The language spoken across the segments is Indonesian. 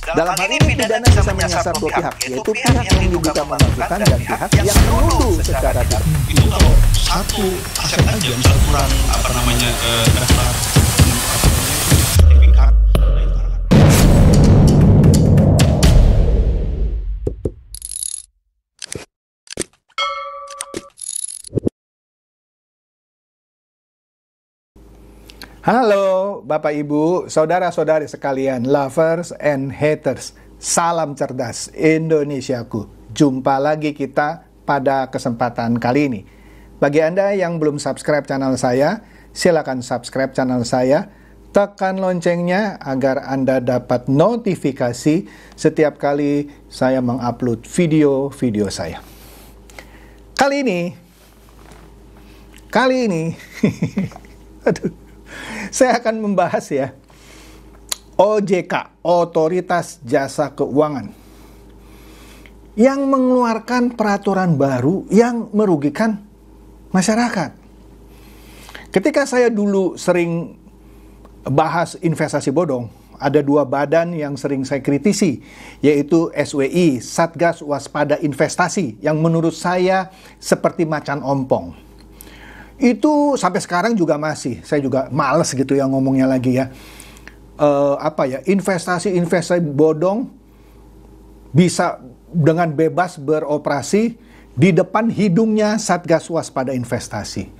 Dalam hal ini pidana bisa menyasar dua pihak, yaitu pihak yang diduga mengajukan dan pihak yang menuduh secara tidak. Itu kalau satu aset aja, misal kurang daftar sertifikat. Halo Bapak Ibu, saudara-saudari sekalian, lovers and haters. Salam cerdas Indonesiaku. Jumpa lagi kita pada kesempatan kali ini. Bagi Anda yang belum subscribe channel saya, silakan subscribe channel saya. Tekan loncengnya agar Anda dapat notifikasi setiap kali saya mengupload video-video saya. Kali ini, aduh, saya akan membahas ya, OJK, Otoritas Jasa Keuangan, yang mengeluarkan peraturan baru yang merugikan masyarakat. Ketika saya dulu sering bahas investasi bodong, ada dua badan yang sering saya kritisi, yaitu SWI, Satgas Waspada Investasi, yang menurut saya seperti macan ompong. Itu sampai sekarang juga masih, saya juga males gitu ya ngomongnya lagi ya. Investasi bodong bisa dengan bebas beroperasi di depan hidungnya Satgas Waspada Investasi.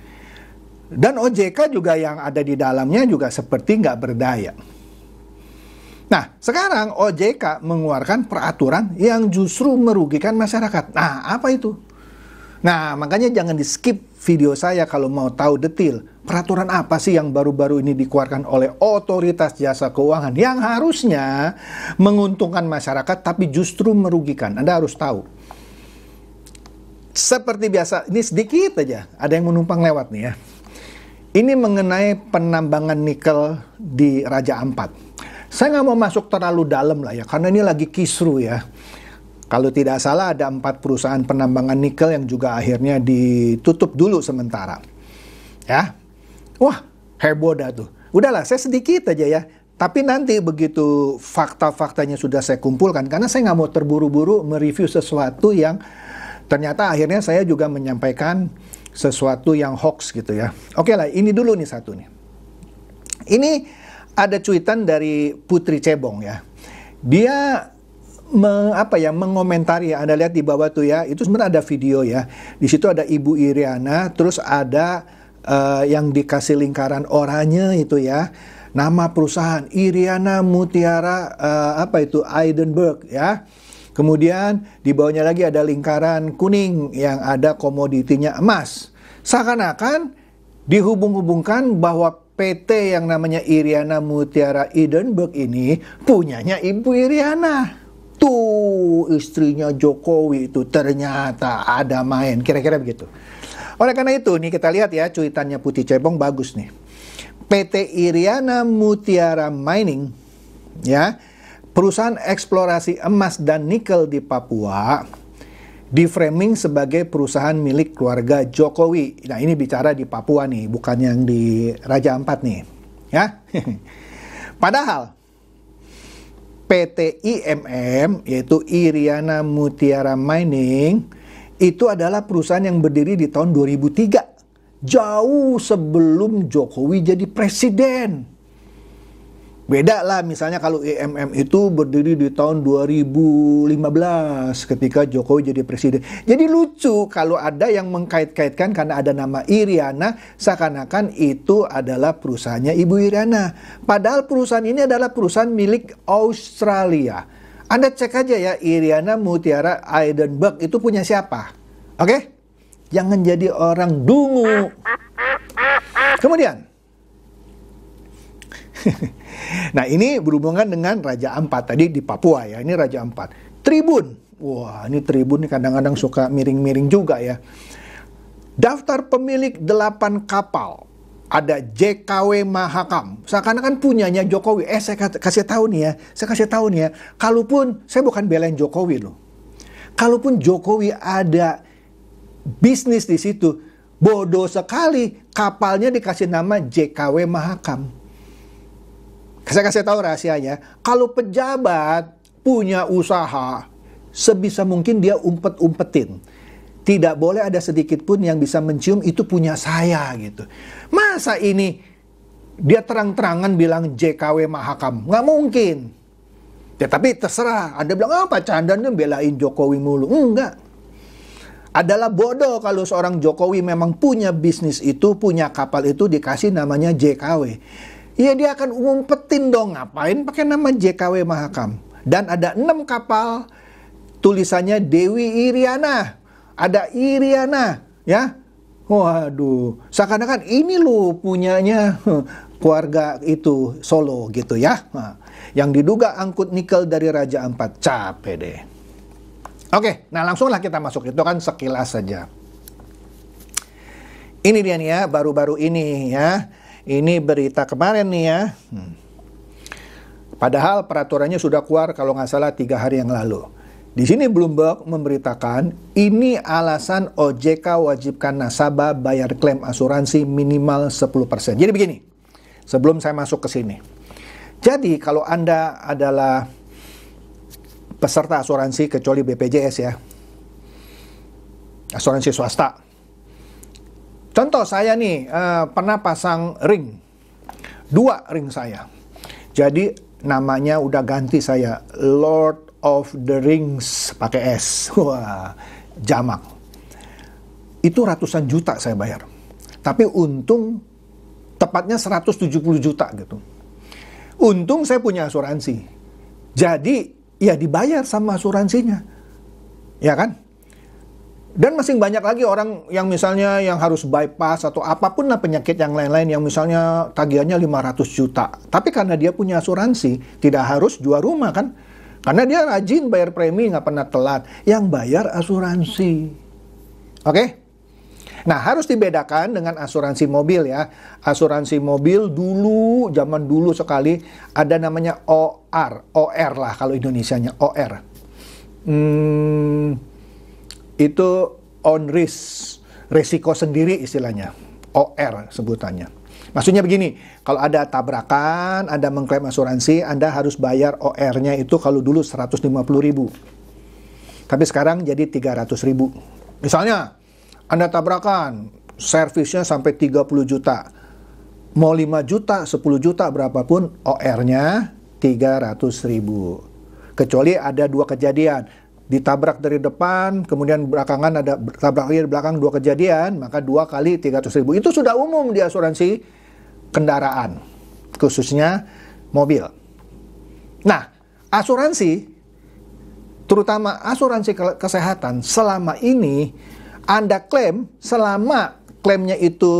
Dan OJK juga yang ada di dalamnya juga seperti nggak berdaya. Nah, sekarang OJK mengeluarkan peraturan yang justru merugikan masyarakat. Nah, apa itu? Nah, makanya jangan di-skip video saya kalau mau tahu detail. Peraturan apa sih yang baru-baru ini dikeluarkan oleh Otoritas Jasa Keuangan yang harusnya menguntungkan masyarakat tapi justru merugikan. Anda harus tahu. Seperti biasa, ini sedikit aja. Ada yang menumpang lewat nih ya. Ini mengenai penambangan nikel di Raja Ampat. Saya nggak mau masuk terlalu dalam lah ya, karena ini lagi kisru ya. Kalau tidak salah ada 4 perusahaan penambangan nikel yang juga akhirnya ditutup dulu sementara. Ya. Wah, heboh dah tuh. Udahlah, saya sedikit aja ya. Tapi nanti begitu fakta-faktanya sudah saya kumpulkan, karena saya nggak mau terburu-buru mereview sesuatu yang ternyata akhirnya saya juga menyampaikan sesuatu yang hoax gitu ya. Oke lah, ini dulu nih satu nih. Ini ada cuitan dari Putri Cebong ya. Dia mengomentari ya. Anda lihat di bawah tuh ya, itu sebenarnya ada video ya. Di situ ada Ibu Iriana, terus ada yang dikasih lingkaran oranye itu ya. Nama perusahaan Iriana Mutiara Edinburgh ya. Kemudian di bawahnya lagi ada lingkaran kuning yang ada komoditinya emas. Seakan-akan dihubung-hubungkan bahwa PT yang namanya Iriana Mutiara Edinburgh ini punyanya Ibu Iriana. Tuh, istrinya Jokowi itu ternyata ada main, kira-kira begitu. Oleh karena itu, nih kita lihat ya, cuitannya Putri Cebong bagus nih. PT Iriana Mutiara Mining, ya, perusahaan eksplorasi emas dan nikel di Papua, di-framing sebagai perusahaan milik keluarga Jokowi. Nah, ini bicara di Papua nih, bukan yang di Raja Ampat nih, ya. Padahal PT IMM, yaitu Iriana Mutiara Mining, itu adalah perusahaan yang berdiri di tahun 2003. Jauh sebelum Jokowi jadi presiden. Beda lah misalnya kalau IMM itu berdiri di tahun 2015 ketika Jokowi jadi presiden. Jadi lucu kalau ada yang mengkait-kaitkan karena ada nama Iriana, seakan-akan itu adalah perusahaannya Ibu Iriana. Padahal perusahaan ini adalah perusahaan milik Australia. Anda cek aja ya, Iriana Mutiara Edinburgh itu punya siapa? Oke? Jangan jadi orang dungu. Kemudian, nah ini berhubungan dengan Raja Ampat tadi di Papua ya, ini Raja Ampat. Tribun, wah ini Tribun kadang-kadang suka miring-miring juga ya. Daftar pemilik 8 kapal, ada JKW Mahakam, seakan-akan punyanya Jokowi. Saya kasih tahu nih ya, kalaupun saya bukan belain Jokowi loh. Kalaupun Jokowi ada bisnis di situ, bodoh sekali kapalnya dikasih nama JKW Mahakam. Saya kasih tahu rahasianya, kalau pejabat punya usaha, sebisa mungkin dia umpet-umpetin. Tidak boleh ada sedikit pun yang bisa mencium itu punya saya gitu. Masa ini dia terang-terangan bilang JKW Mahakam? Nggak mungkin. Ya, tapi terserah. Anda bilang, Pak Chandra belain Jokowi mulu. Enggak. Adalah bodoh kalau seorang Jokowi memang punya bisnis itu, punya kapal itu dikasih namanya JKW. Ya dia akan ngumpetin dong. Ngapain pakai nama JKW Mahakam? Dan ada 6 kapal tulisannya Dewi Iriana. Ada Iriana, ya. Waduh, seakan-akan ini loh punyanya keluarga itu Solo gitu ya. Nah, yang diduga angkut nikel dari Raja Ampat. Capek deh. Oke, nah langsunglah kita masuk. Itu kan sekilas saja. Ini dia nih ya, baru-baru ini ya. Ini berita kemarin nih ya. Padahal peraturannya sudah keluar kalau nggak salah 3 hari yang lalu. Di sini Bloomberg memberitakan ini alasan OJK wajibkan nasabah bayar klaim asuransi minimal 10%. Jadi begini, sebelum saya masuk ke sini. Jadi kalau Anda adalah peserta asuransi kecuali BPJS ya, asuransi swasta. Contoh saya nih pernah pasang ring, 2 ring saya. Jadi namanya udah ganti saya, Lord of the Rings pakai S. Wah, jamak. Itu ratusan juta saya bayar. Tapi untung tepatnya 170 juta gitu. Untung saya punya asuransi. Jadi ya dibayar sama asuransinya. Ya kan? Dan masih banyak lagi orang yang misalnya yang harus bypass atau apapun lah penyakit yang lain-lain yang misalnya tagihannya 500 juta. Tapi karena dia punya asuransi, tidak harus jual rumah kan? Karena dia rajin bayar premi, nggak pernah telat. Yang bayar asuransi. Oke? Nah, harus dibedakan dengan asuransi mobil ya. Asuransi mobil dulu, zaman dulu sekali, ada namanya OR lah kalau Indonesianya, OR. Itu on risk, resiko sendiri istilahnya. OR sebutannya. Maksudnya begini, kalau ada tabrakan, Anda mengklaim asuransi, Anda harus bayar OR-nya itu kalau dulu 150.000. Tapi sekarang jadi 300.000. Misalnya, Anda tabrakan, servisnya sampai 30 juta. Mau 5 juta, 10 juta, berapapun, OR-nya 300.000. Kecuali ada 2 kejadian. Ditabrak dari depan, kemudian belakangan ada tabrak lagi di belakang 2 kejadian, maka 2 kali 300.000. Itu sudah umum di asuransi kendaraan, khususnya mobil. Nah, asuransi, terutama asuransi kesehatan, selama ini Anda klaim, selama klaimnya itu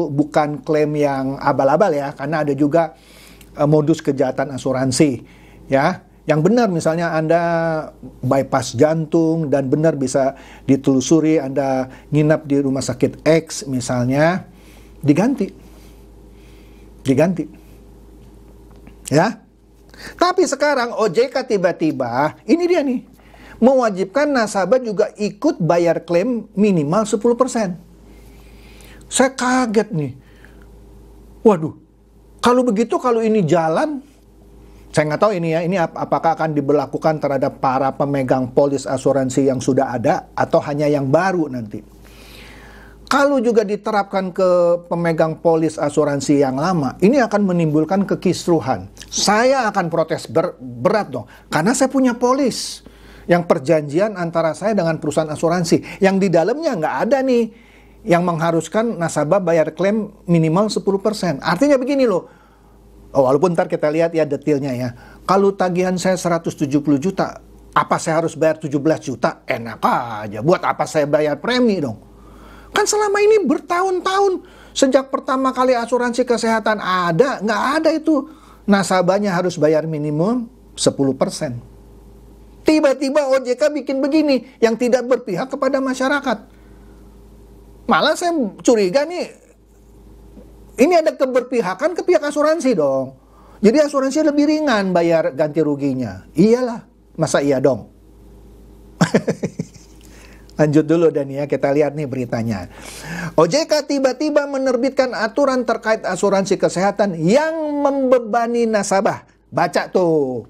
bukan klaim yang abal-abal ya, karena ada juga modus kejahatan asuransi, ya. Yang benar misalnya Anda bypass jantung dan benar bisa ditelusuri Anda nginap di rumah sakit X misalnya, diganti. Ya. Tapi sekarang OJK tiba-tiba, ini dia nih, mewajibkan nasabah juga ikut bayar klaim minimal 10%. Saya kaget nih. Waduh, kalau begitu, kalau ini jalan, saya nggak tahu ini ya, ini apakah akan diberlakukan terhadap para pemegang polis asuransi yang sudah ada atau hanya yang baru nanti. Kalau juga diterapkan ke pemegang polis asuransi yang lama, ini akan menimbulkan kekisruhan. Saya akan protes berat dong, karena saya punya polis yang perjanjian antara saya dengan perusahaan asuransi, yang di dalamnya nggak ada nih yang mengharuskan nasabah bayar klaim minimal 10%. Artinya begini loh, walaupun ntar kita lihat ya detailnya ya, kalau tagihan saya 170 juta, apa saya harus bayar 17 juta? Enak aja, buat apa saya bayar premi dong? Kan selama ini bertahun-tahun, sejak pertama kali asuransi kesehatan ada, nggak ada itu nasabahnya harus bayar minimum 10%. Tiba-tiba OJK bikin begini, yang tidak berpihak kepada masyarakat. Malah saya curiga nih, ini ada keberpihakan ke pihak asuransi dong. Jadi asuransi lebih ringan bayar ganti ruginya. Iyalah, masa iya dong? Lanjut dulu dan ya, kita lihat nih beritanya. OJK tiba-tiba menerbitkan aturan terkait asuransi kesehatan yang membebani nasabah. Baca tuh.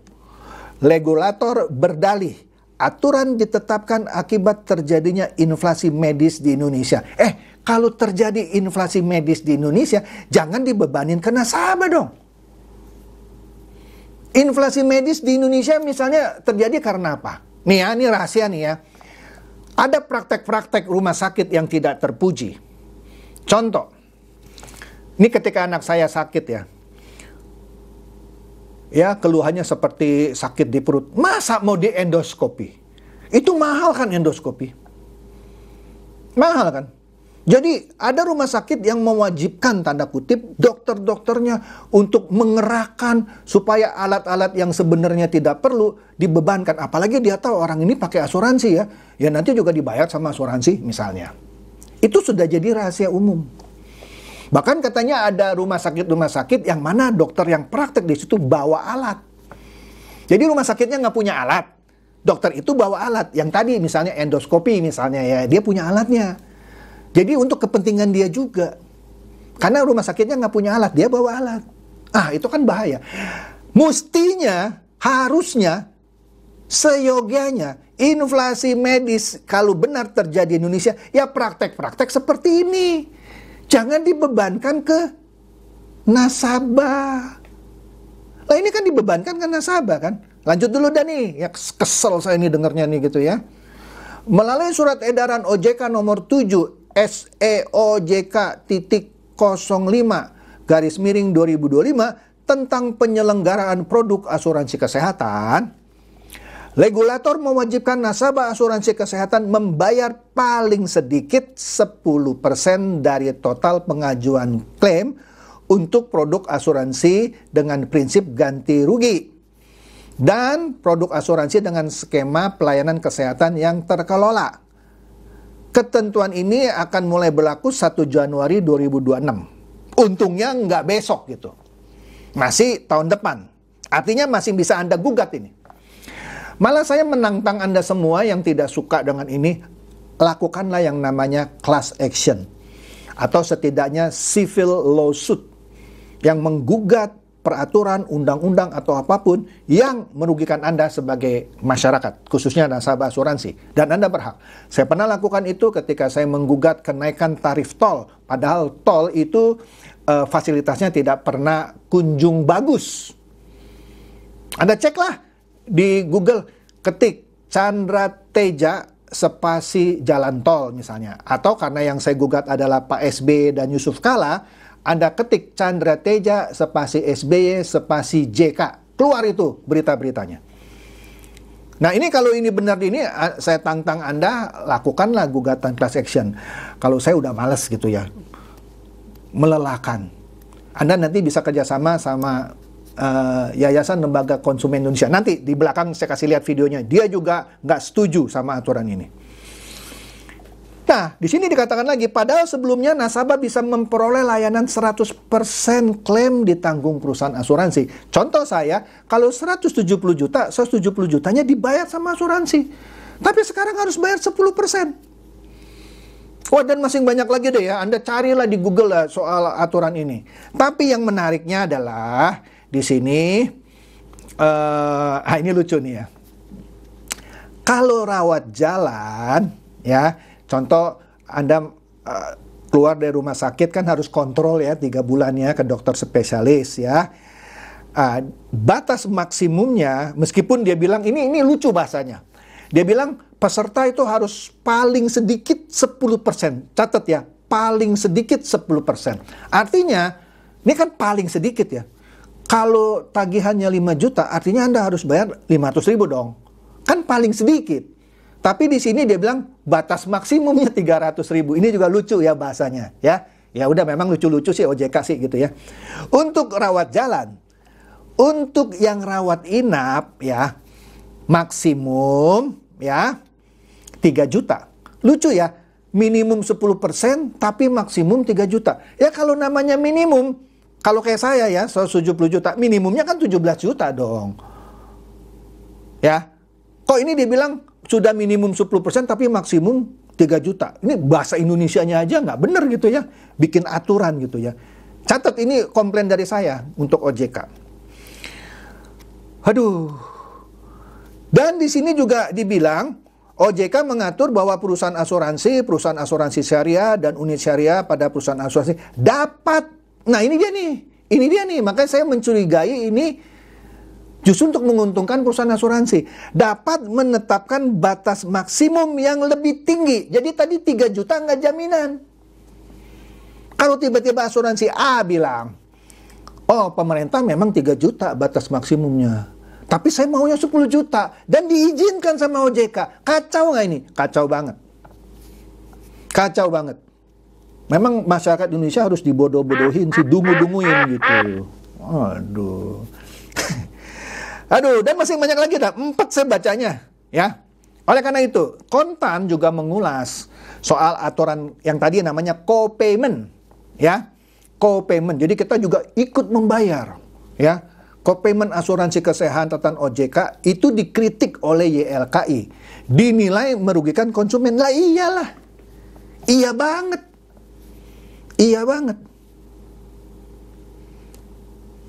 Regulator berdalih, aturan ditetapkan akibat terjadinya inflasi medis di Indonesia. Kalau terjadi inflasi medis di Indonesia, jangan dibebanin ke nasabah dong. Inflasi medis di Indonesia misalnya terjadi karena apa? Nih ya, ini rahasia nih ya. Ada praktek-praktek rumah sakit yang tidak terpuji. Contoh, ini ketika anak saya sakit ya. Ya, keluhannya seperti sakit di perut. Masa mau di endoskopi? Itu mahal kan endoskopi? Mahal kan? Jadi ada rumah sakit yang mewajibkan tanda kutip dokter-dokternya untuk mengerahkan supaya alat-alat yang sebenarnya tidak perlu dibebankan. Apalagi dia tahu orang ini pakai asuransi ya. Ya nanti juga dibayar sama asuransi misalnya. Itu sudah jadi rahasia umum. Bahkan katanya ada rumah sakit yang mana dokter yang praktek di situ bawa alat. Jadi rumah sakitnya nggak punya alat. Dokter itu bawa alat. Yang tadi misalnya endoskopi misalnya ya, dia punya alatnya. Jadi untuk kepentingan dia juga. Karena rumah sakitnya nggak punya alat, dia bawa alat. Itu kan bahaya. Mestinya, harusnya, seyogianya, inflasi medis kalau benar terjadi di Indonesia, ya praktek-praktek seperti ini. Jangan dibebankan ke nasabah. Lah ini kan dibebankan ke nasabah kan. Lanjut dulu dah nih. Ya kesel saya nih dengernya nih gitu ya. Melalui surat edaran OJK nomor 7 SEOJK.05/2025 tentang penyelenggaraan produk asuransi kesehatan, regulator mewajibkan nasabah asuransi kesehatan membayar paling sedikit 10% dari total pengajuan klaim untuk produk asuransi dengan prinsip ganti rugi dan produk asuransi dengan skema pelayanan kesehatan yang terkelola. Ketentuan ini akan mulai berlaku 1 Januari 2026. Untungnya nggak besok gitu. Masih tahun depan. Artinya masih bisa Anda gugat ini. Malah saya menantang Anda semua yang tidak suka dengan ini, lakukanlah yang namanya class action. Atau setidaknya civil lawsuit yang menggugat peraturan, undang-undang atau apapun yang merugikan Anda sebagai masyarakat, khususnya nasabah asuransi. Dan Anda berhak. Saya pernah lakukan itu ketika saya menggugat kenaikan tarif tol. Padahal tol itu fasilitasnya tidak pernah kunjung bagus. Anda ceklah di Google, ketik Chandra Teja spasi jalan tol misalnya. Atau karena yang saya gugat adalah Pak SBY dan Yusuf Kala, Anda ketik Chandra Teja spasi SBY spasi JK. Keluar itu berita-beritanya. Nah ini kalau ini benar ini, saya tantang Anda, lakukanlah gugatan class action. Kalau saya udah males gitu ya, melelahkan. Anda nanti bisa kerjasama sama Yayasan Lembaga Konsumen Indonesia. Nanti di belakang saya kasih lihat videonya. Dia juga nggak setuju sama aturan ini. Nah, di sini dikatakan lagi, padahal sebelumnya nasabah bisa memperoleh layanan 100% klaim ditanggung perusahaan asuransi. Contoh saya, kalau 170 juta, 170 jutanya dibayar sama asuransi. Tapi sekarang harus bayar 10%. Wah, dan masih banyak lagi deh ya. Anda carilah di Google lah soal aturan ini. Tapi yang menariknya adalah di sini, ini lucu nih ya. Kalau rawat jalan, ya, contoh Anda keluar dari rumah sakit kan harus kontrol ya 3 bulan ya ke dokter spesialis ya. Batas maksimumnya, meskipun dia bilang ini lucu bahasanya. Dia bilang peserta itu harus paling sedikit 10%. Catat ya, paling sedikit 10%. Artinya, ini kan paling sedikit ya. Kalau tagihannya 5 juta, artinya Anda harus bayar 500 ribu dong. Kan paling sedikit. Tapi di sini dia bilang batas maksimumnya 300 ribu. Ini juga lucu ya bahasanya. Ya udah memang lucu-lucu sih OJK sih gitu ya. Untuk rawat jalan, untuk yang rawat inap ya, maksimum ya 3 juta. Lucu ya, minimum 10% tapi maksimum 3 juta. Ya kalau namanya minimum, kalau kayak saya ya 170 juta, minimumnya kan 17 juta dong. Ya, kok ini dia bilang sudah minimum 10% tapi maksimum 3 juta. Ini bahasa Indonesianya aja nggak bener gitu ya. Bikin aturan gitu ya. Catat ini komplain dari saya untuk OJK. Aduh, Dan di sini juga dibilang OJK mengatur bahwa perusahaan asuransi syariah dan unit syariah pada perusahaan asuransi dapat. Nah, ini dia nih. Makanya saya mencurigai ini justru untuk menguntungkan perusahaan asuransi. Dapat menetapkan batas maksimum yang lebih tinggi. Jadi tadi 3 juta nggak jaminan. Kalau tiba-tiba asuransi A bilang, oh pemerintah memang 3 juta batas maksimumnya, tapi saya maunya 10 juta dan diizinkan sama OJK. Kacau nggak ini? Kacau banget. Kacau banget. Memang masyarakat Indonesia harus dibodoh-bodohin sih, dungu-dunguin gitu. Aduh. Aduh, dan masih banyak lagi dah. 4 saya bacanya, ya. Oleh karena itu, Kontan juga mengulas soal aturan yang tadi namanya co-payment, ya. Co-payment. Jadi kita juga ikut membayar, ya. Co-payment asuransi kesehatan OJK itu dikritik oleh YLKI. Dinilai merugikan konsumen. Lah iyalah. Iya banget. Iya banget.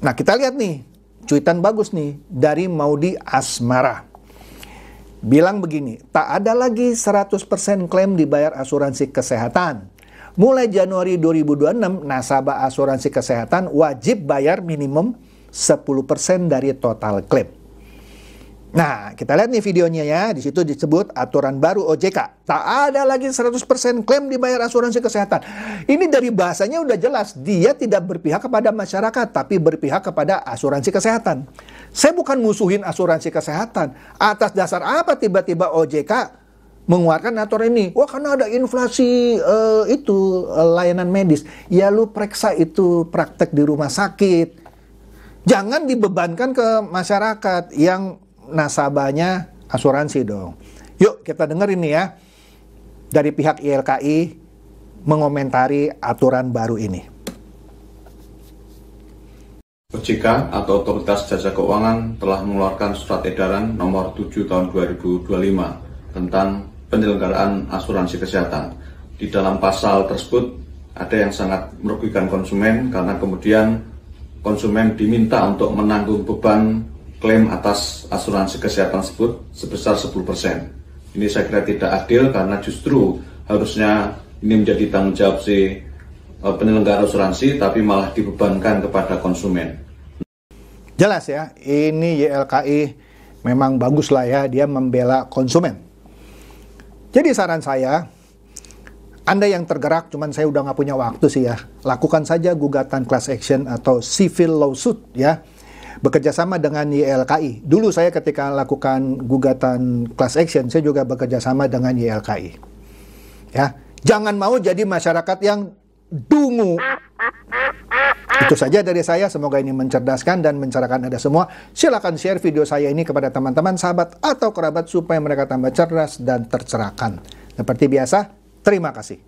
Nah, kita lihat nih. Cuitan bagus nih dari Maudi Asmara. Bilang begini, tak ada lagi 100% klaim dibayar asuransi kesehatan. Mulai Januari 2026, nasabah asuransi kesehatan wajib bayar minimum 10% dari total klaim. Nah, kita lihat nih videonya ya. Di situ disebut aturan baru OJK. Tak ada lagi 100% klaim dibayar asuransi kesehatan. Ini dari bahasanya udah jelas. Dia tidak berpihak kepada masyarakat, tapi berpihak kepada asuransi kesehatan. Saya bukan musuhin asuransi kesehatan. Atas dasar apa tiba-tiba OJK mengeluarkan aturan ini? Wah, karena ada inflasi layanan medis. Ya lu periksa itu praktek di rumah sakit. Jangan dibebankan ke masyarakat yang nasabahnya asuransi dong. Yuk kita dengar ini ya. Dari pihak YLKI mengomentari aturan baru ini. OJK atau Otoritas Jasa Keuangan telah mengeluarkan surat edaran nomor 7 tahun 2025 tentang penyelenggaraan asuransi kesehatan. Di dalam pasal tersebut ada yang sangat merugikan konsumen karena kemudian konsumen diminta untuk menanggung beban klaim atas asuransi kesehatan tersebut sebesar 10%. Ini saya kira tidak adil karena justru harusnya ini menjadi tanggung jawab si penyelenggara asuransi tapi malah dibebankan kepada konsumen. Jelas ya, ini YLKI memang bagus lah ya, dia membela konsumen. Jadi saran saya, Anda yang tergerak, cuman saya udah nggak punya waktu sih ya, lakukan saja gugatan class action atau civil lawsuit ya, bekerjasama dengan YLKI. Dulu saya ketika lakukan gugatan class action, saya juga bekerjasama dengan YLKI. Ya, jangan mau jadi masyarakat yang dungu. Itu saja dari saya, semoga ini mencerdaskan dan mencerahkan Anda semua. Silakan share video saya ini kepada teman-teman, sahabat, atau kerabat supaya mereka tambah cerdas dan tercerahkan. Seperti biasa, terima kasih.